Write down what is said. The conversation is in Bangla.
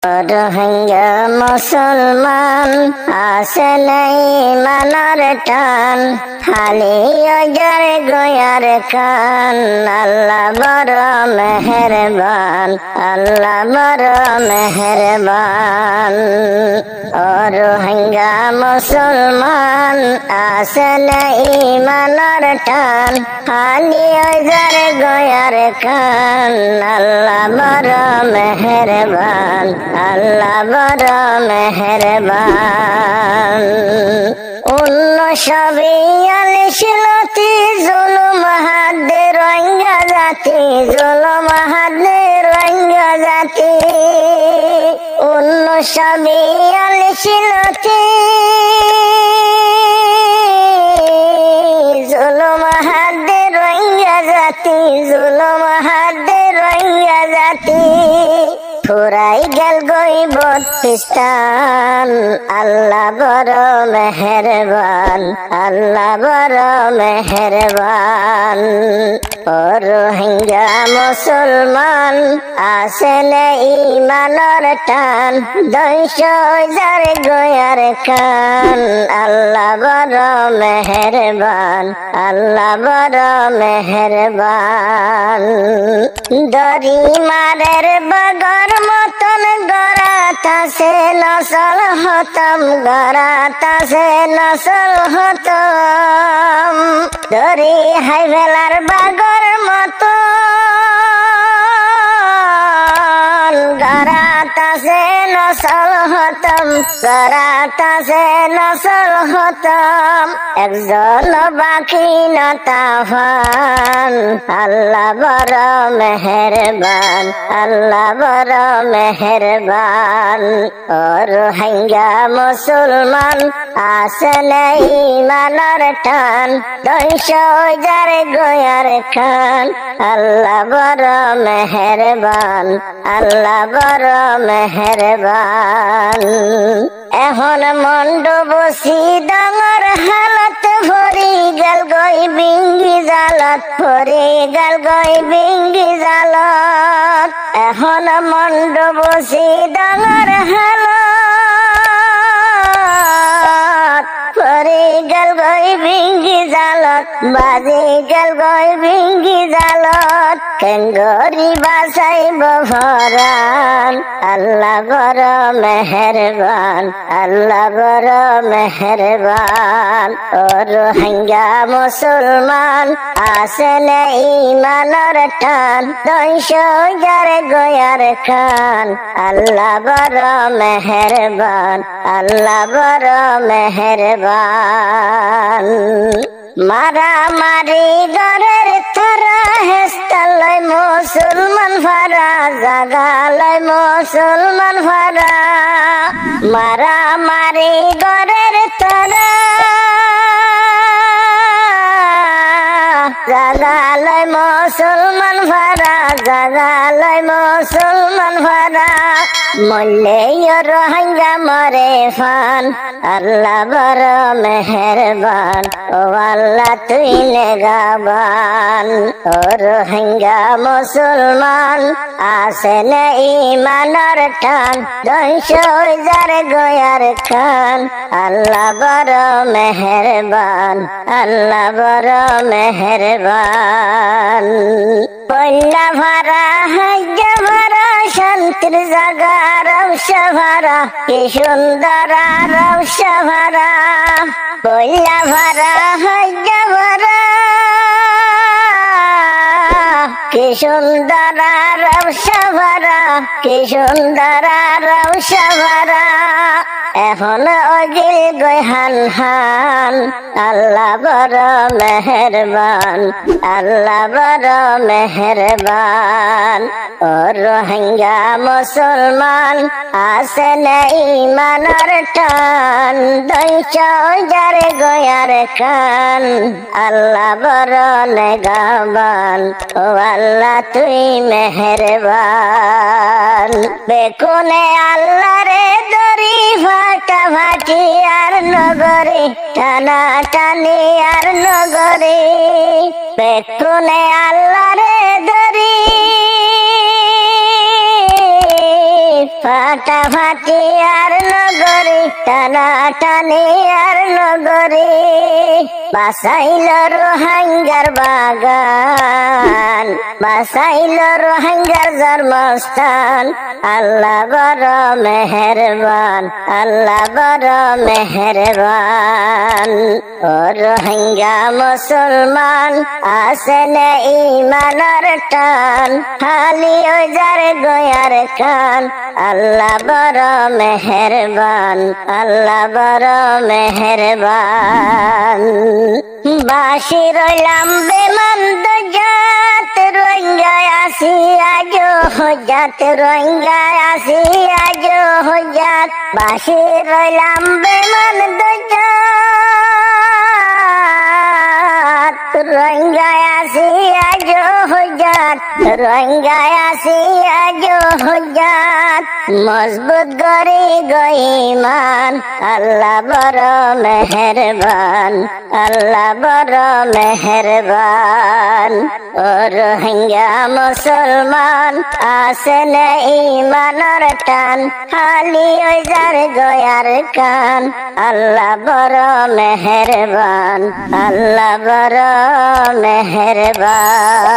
রোহিঙ্গা মুসলমান আসে নাই মানার টান খালি অজার গোয়ার কান আল্লাহ বড় মেহেরবান আল্লাহ বড় মেহেরবান ও রোহিঙ্গা মুসলমান আসে নাই মানার টান খালি অজার গোয়ার কান আল্লাহ বড় মেহেরবান আল্লাহ বড় মেহেরবান 1942 জুলুম হাতে রোহিঙ্গা জাতি জুলুম হাতে রোহিঙ্গা জাতি 1942 জুলুম হাতে রোহিঙ্গা জাতি জুলুম হাতে রোহিঙ্গা জাতি ফুরাই গেল গই বত্রিস্তান আল্লাহ বড় মেহেরবান আল্লাহ বড় মেহেরবান ও রোহিঙ্গা মুসলমান আসে নাই ইমানের টান 200,000 গোয়ার কান আল্লাহ বড় মেহেরবান আল্লাহ বড় মেহেরবান দরি মারের বগর মতন গড়াতাছে নসল হতম গড়াতাছে নসল হতম দরি হাইভেলার বাগর মতন গড়াতাছে নসল হতম গড়াতাছে নসল হতম একজন বাকি না তাফান আল্লাহ বড় মেহেরবান আল্লাহ বড় মেহেরবান ও রোহিঙ্গা মুসলমান আসে নাই মানার টান 200,000 গোয়ার খান আল্লাহ বড় মেহেরবান আল্লাহ বড় মেহেরবান এখন মন্ডবসি ডাঙর হালত ভরি গেল গই বিঙ্গি জালত ভরি গেল গই বিঙ্গি জালত এখন মন্ডবসি ডাঙর হালত ভরি গেল গই বিঙ্গি জালত বাজি গেল গই বিঙ্গি জালত কেঙ্গরি বাসাইব ভরান আল্লাহ বড় মেহেরবান আল্লাহ বড় মেহেরবান ও রোহিঙ্গা মুসলমান আসে নাই ইমানের টান 200,000 গোয়ার খান আল্লাহ বড় মেহেরবান আল্লাহ বড় মেহেরবান মারা মারি গরের তারা হেস্তালয় মুসলমান ফারা জাগালয় মুসলমান ফারা মারা মারি গরের তারা জাগালয় মুসলমান ফারা জাগালয় মুসলমান ফারা মল্লে রোহিঙ্গা মরে ফান আল্লাহ বড় মেহেরবান ও আল্লাহ তুই নেগাবান ও রোহিঙ্গা মুসলমান আসে নাই ইমানের টান 200,000 গোয়ার খান আল্লাহ বড় মেহেরবান আল্লাহ বড় মেহেরবান পয়লা ভাড়া হাজ্য ভাড়া শান্তির জাগা রৌসা ভাড়া কি সুন্দর রৌসা ভাড়া পয়লা ভাড়া হাজ্য ভাড়া কি সুন্দর রৌসা ভাড়া কি সুন্দর রৌসা ভাড়া এখন অগিল গহান হান আল্লাহ বড় মেহেরবান আল্লাহ বড় মেহেরবান ও রোহিঙ্গা মুসলমান আসে নাই মানার টান 200,000 গোয়ার কান আল্লাহ বড় নেগাবান ও আল্লাহ তুই মেহেরবান বেকুনে আল্লাহ রে দরি ফাটা ফাটি আর নগরে টানা টানি আর নগরে বেকুনে আল্লাহ রে দরি ফাটাফাটি আর নগরী টানাটানি আর নগরী বাসাইল রোহিঙ্গার বাগান বাসাইল রোহিঙ্গার জন্মস্থান আল্লাহ বড় মেহেরবান আল্লাহ বড় মেহেরবান ও রোহিঙ্গা মুসলমান আসেন ইমানের টান খালি ওজার গয়ার কান আল্লাহ বড় মেহেরবান আল্লাহ বড় মেহেরবান বাসি রইলাম বেমন্দ জাত রোহিঙ্গায় আসি আজ হজাত রোহিঙ্গায় আসি আজ হজাত বাসি রইলাম বেমন্দ জাত রোহিঙ্গায় আসি আজ হজাত রোহিঙ্গায় আসি আজ হজাত মজবুত গরি গইমান আল্লাহ বড় মেহেরবান আল্লাহ বড় মেহেরবান ও রোহিঙ্গা মুসলমান আসেন ইমানের টান খালি ওজার গয়ার কান আল্লাহ বড় মেহেরবান আল্লাহ বড় মেহেরবান।